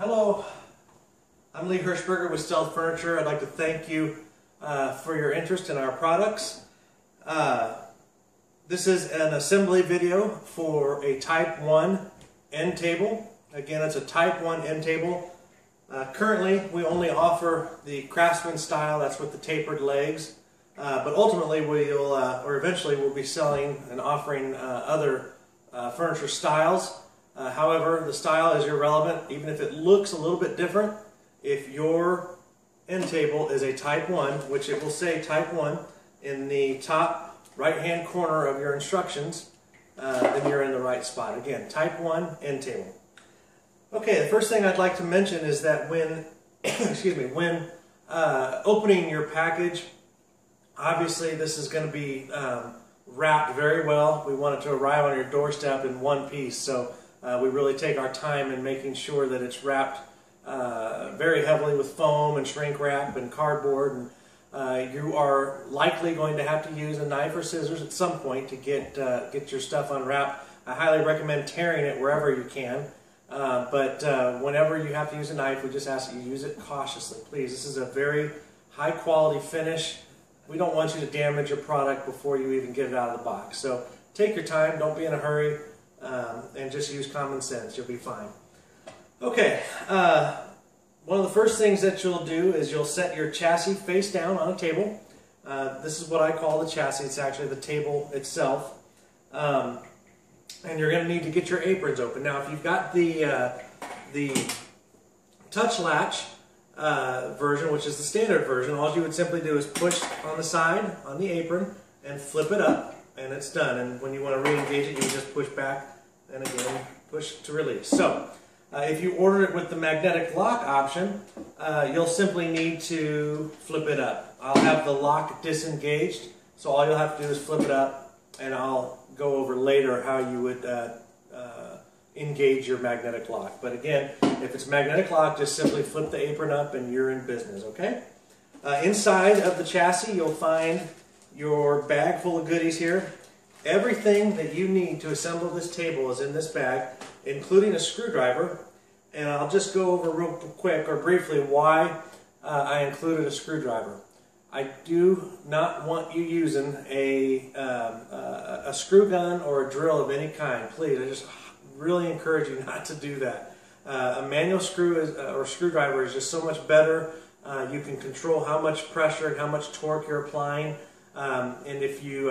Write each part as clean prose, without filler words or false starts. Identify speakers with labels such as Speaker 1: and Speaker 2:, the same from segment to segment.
Speaker 1: Hello, I'm Lee Hirschberger with Stealth Furniture. I'd like to thank you for your interest in our products. This is an assembly video for a Type 1 end table. Again, it's a Type 1 end table. Currently, we only offer the Craftsman style, that's with the tapered legs. But ultimately, eventually we'll be selling and offering other furniture styles. However, the style is irrelevant, even if it looks a little bit different. If your end table is a Type 1, which it will say Type 1 in the top right-hand corner of your instructions, then you're in the right spot. Again, Type 1 end table. Okay, the first thing I'd like to mention is that when, when opening your package, obviously this is going to be wrapped very well. We want it to arrive on your doorstep in one piece, so we really take our time in making sure that it's wrapped very heavily with foam and shrink wrap and cardboard. And you are likely going to have to use a knife or scissors at some point to get your stuff unwrapped. I highly recommend tearing it wherever you can. But whenever you have to use a knife, we just ask that you use it cautiously, please. This is a very high quality finish. We don't want you to damage your product before you even get it out of the box. So take your time, don't be in a hurry, and just use common sense. You'll be fine. Okay, one of the first things that you'll do is you'll set your chassis face down on a table. This is what I call the chassis. It's actually the table itself. And you're going to need to get your aprons open. Now, if you've got the touch latch version, which is the standard version, all you would simply do is push on the side on the apron and flip it up, and it's done. And when you want to re-engage it, you just push back and again push to release. So if you order it with the magnetic lock option, you'll simply need to flip it up. I'll have the lock disengaged, so all you'll have to do is flip it up, and I'll go over later how you would engage your magnetic lock. But again, if it's magnetic lock, just simply flip the apron up and you're in business, okay? Inside of the chassis, you'll find your bag full of goodies here. Everything that you need to assemble this table is in this bag, including a screwdriver. And I'll just go over real quick or briefly why I included a screwdriver. I do not want you using a screw gun or a drill of any kind. Please, I just really encourage you not to do that. A manual screw or screwdriver is just so much better. You can control how much pressure and how much torque you're applying. And if you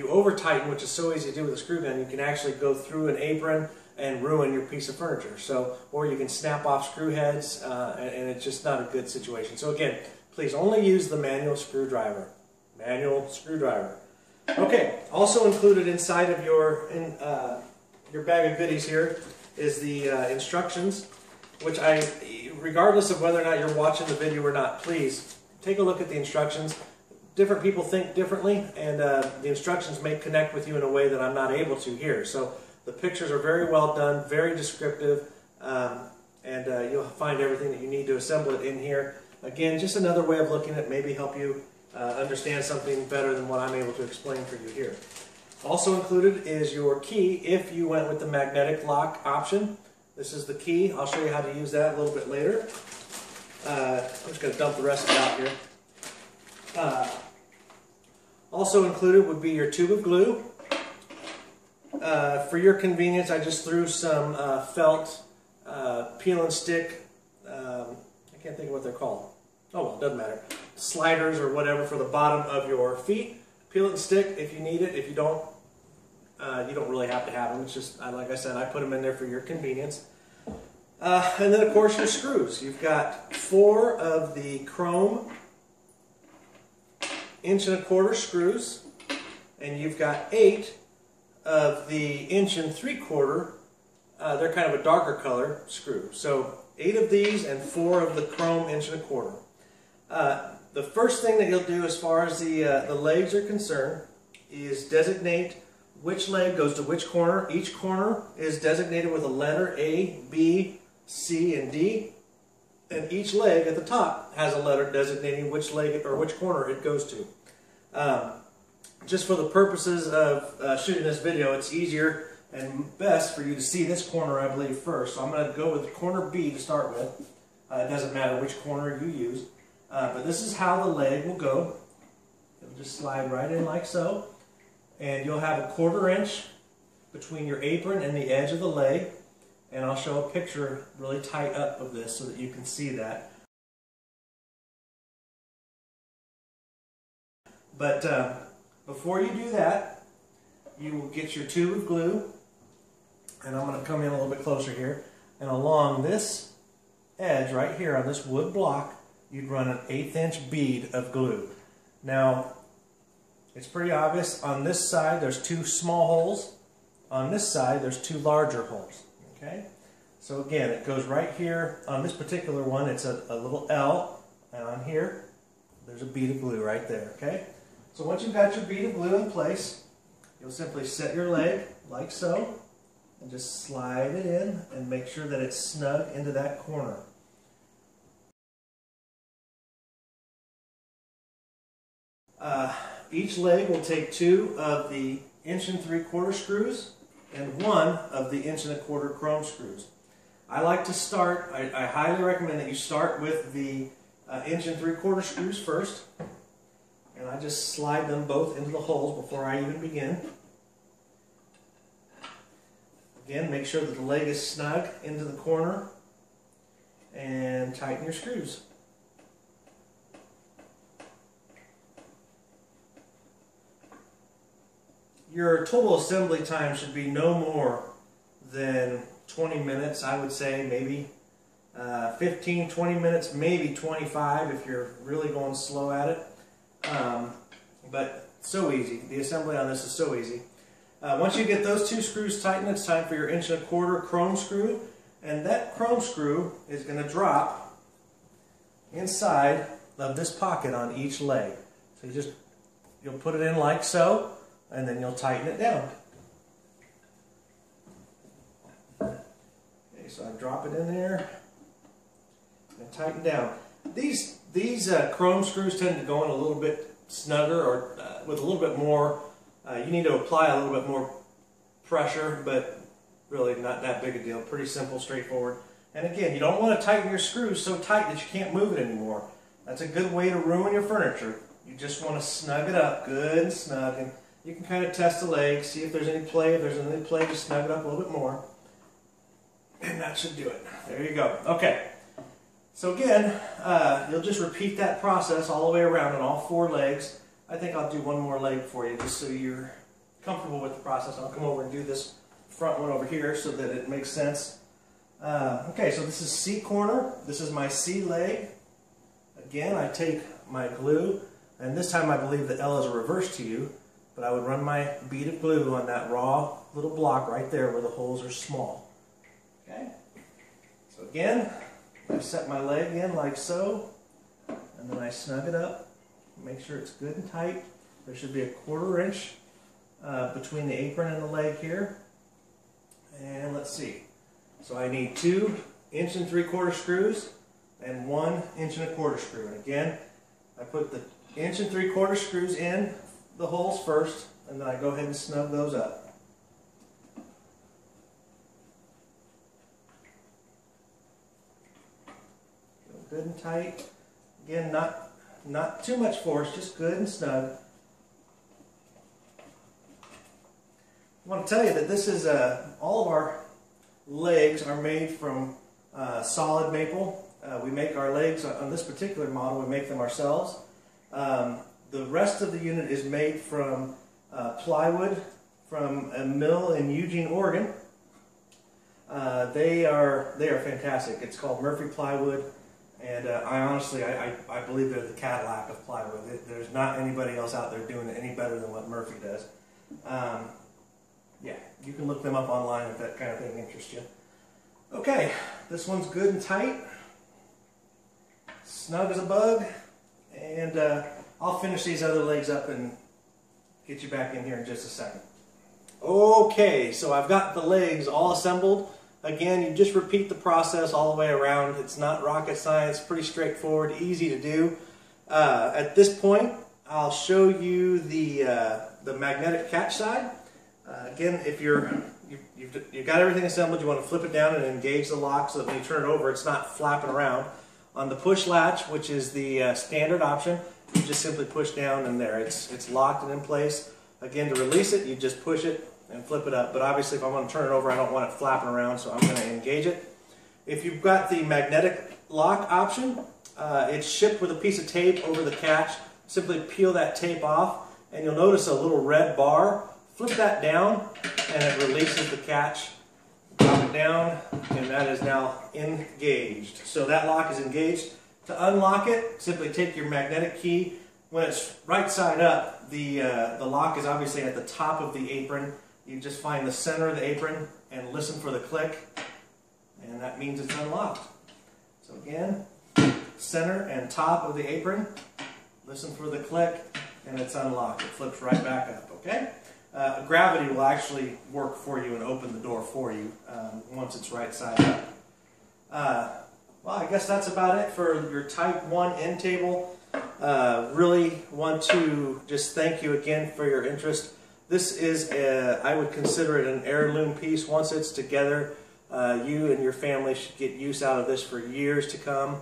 Speaker 1: over tighten, which is so easy to do with a screw gun, you can actually go through an apron and ruin your piece of furniture. So, or you can snap off screw heads, and it's just not a good situation. So again, please only use the manual screwdriver. Manual screwdriver. Okay. Also included inside of your bag of goodies here is the instructions, which regardless of whether or not you're watching the video or not, please take a look at the instructions. Different people think differently, and the instructions may connect with you in a way that I'm not able to here. So the pictures are very well done, very descriptive, and you'll find everything that you need to assemble it in here. Again, just another way of looking at it, maybe help you understand something better than what I'm able to explain for you here. Also included is your key if you went with the magnetic lock option. This is the key. I'll show you how to use that a little bit later. I'm just going to dump the rest of it out here. Also included would be your tube of glue. For your convenience, I just threw some felt peel and stick, I can't think of what they're called. Oh well, it doesn't matter. Sliders or whatever for the bottom of your feet. Peel it and stick if you need it. If you don't really have to have them. It's just, like I said, I put them in there for your convenience. And then of course your screws. You've got 4 of the chrome 1 1/4 screws, and you've got 8 of the 1 3/4. They're kind of a darker color screw. So 8 of these and 4 of the chrome 1 1/4. The first thing that you'll do as far as the legs are concerned is designate which leg goes to which corner. Each corner is designated with a letter A, B, C, and D. And each leg at the top has a letter designating which leg or which corner it goes to. Just for the purposes of shooting this video, it's easier and best for you to see this corner, I believe, first. So I'm going to go with corner B to start with. It doesn't matter which corner you use, but this is how the leg will go. It'll just slide right in like so, and you'll have a 1/4 inch between your apron and the edge of the leg, and I'll show a picture really tight up of this so that you can see that. But before you do that, you will get your tube of glue, and I'm going to come in a little bit closer here, and along this edge right here on this wood block, you'd run an 1/8 inch bead of glue. Now, it's pretty obvious. On this side, there's 2 small holes. On this side, there's 2 larger holes. Okay? So again, it goes right here. On this particular one, it's a little L, and on here, there's a bead of glue right there. Okay? So once you've got your bead of glue in place, you'll simply set your leg like so, and just slide it in and make sure that it's snug into that corner. Each leg will take 2 of the 1 3/4 screws and 1 of the 1 1/4 chrome screws. I like to start, I highly recommend that you start with the 1 3/4 screws first, and I just slide them both into the holes before I even begin. Again, make sure that the leg is snug into the corner, and tighten your screws. Your total assembly time should be no more than 20 minutes, I would say, maybe 15, 20 minutes, maybe 25 if you're really going slow at it. But so easy. The assembly on this is so easy. Once you get those 2 screws tightened, it's time for your 1 1/4 chrome screw, and that chrome screw is going to drop inside of this pocket on each leg. So you'll put it in like so, and then you'll tighten it down. Okay, so I drop it in there and tighten down. These chrome screws tend to go in a little bit snugger, or with a little bit more. You need to apply a little bit more pressure, but really not that big a deal. Pretty simple, straightforward. And again, you don't want to tighten your screws so tight that you can't move it anymore. That's a good way to ruin your furniture. You just want to snug it up good and snug, and you can kind of test the leg, see if there's any play. If there's any play, just snug it up a little bit more. And that should do it. There you go. Okay. So again, you'll just repeat that process all the way around on all 4 legs. I think I'll do one more leg for you just so you're comfortable with the process. I'll come over and do this front one over here so that it makes sense. Okay, so this is C corner. This is my C leg. Again, I take my glue, and this time I believe the L is a reverse to you, but I would run my bead of glue on that raw little block right there where the holes are small. Okay? So again, I set my leg in like so, and then I snug it up. Make sure it's good and tight. There should be a 1/4 inch between the apron and the leg here. And let's see. So I need 2 1 3/4 screws and 1 1 1/4 screw. And again, I put the 1 3/4 screws in the holes first, and then I go ahead and snug those up. Good and tight. Again, not too much force, just good and snug. I want to tell you that this is all of our legs are made from solid maple. We make our legs on this particular model. We make them ourselves. The rest of the unit is made from plywood from a mill in Eugene, Oregon. They are fantastic. It's called Murphy Plywood. And I honestly, I believe they're the Cadillac of plywood. There's not anybody else out there doing it any better than what Murphy does. Yeah, you can look them up online if that kind of thing interests you. Okay, this one's good and tight, snug as a bug, and I'll finish these other legs up and get you back in here in just a second. Okay, so I've got the legs all assembled. Again, you just repeat the process all the way around. It's not rocket science, pretty straightforward, easy to do. At this point, I'll show you the magnetic catch side. Again, if you're you've got everything assembled. You want to flip it down and engage the lock so that when you turn it over, it's not flapping around. On the push latch, which is the standard option, you just simply push down and there. It's locked and in place. Again, to release it, you just push it and flip it up. But obviously, if I want to turn it over, I don't want it flapping around, so I'm going to engage it. If you've got the magnetic lock option, it's shipped with a piece of tape over the catch. Simply peel that tape off, and you'll notice a little red bar. Flip that down, and it releases the catch. Drop it down, and that is now engaged. So that lock is engaged. To unlock it, simply take your magnetic key. When it's right side up, the lock is obviously at the top of the apron. You just find the center of the apron and listen for the click, and that means it's unlocked. So again, center and top of the apron, listen for the click, and it's unlocked. It flips right back up, okay? Gravity will actually work for you and open the door for you once it's right side up. Well, I guess that's about it for your Type 1 end table. Really want to just thank you again for your interest. This is, I would consider it an heirloom piece. Once it's together, you and your family should get use out of this for years to come.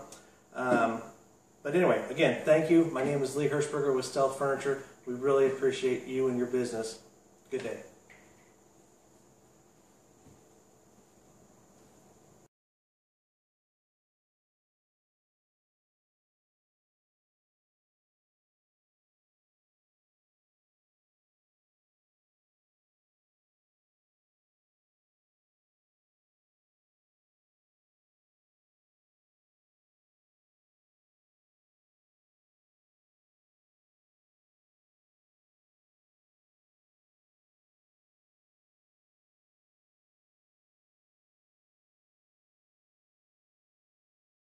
Speaker 1: But anyway, again, thank you. My name is Lee Hirschberger with Stealth Furniture. We really appreciate you and your business. Good day.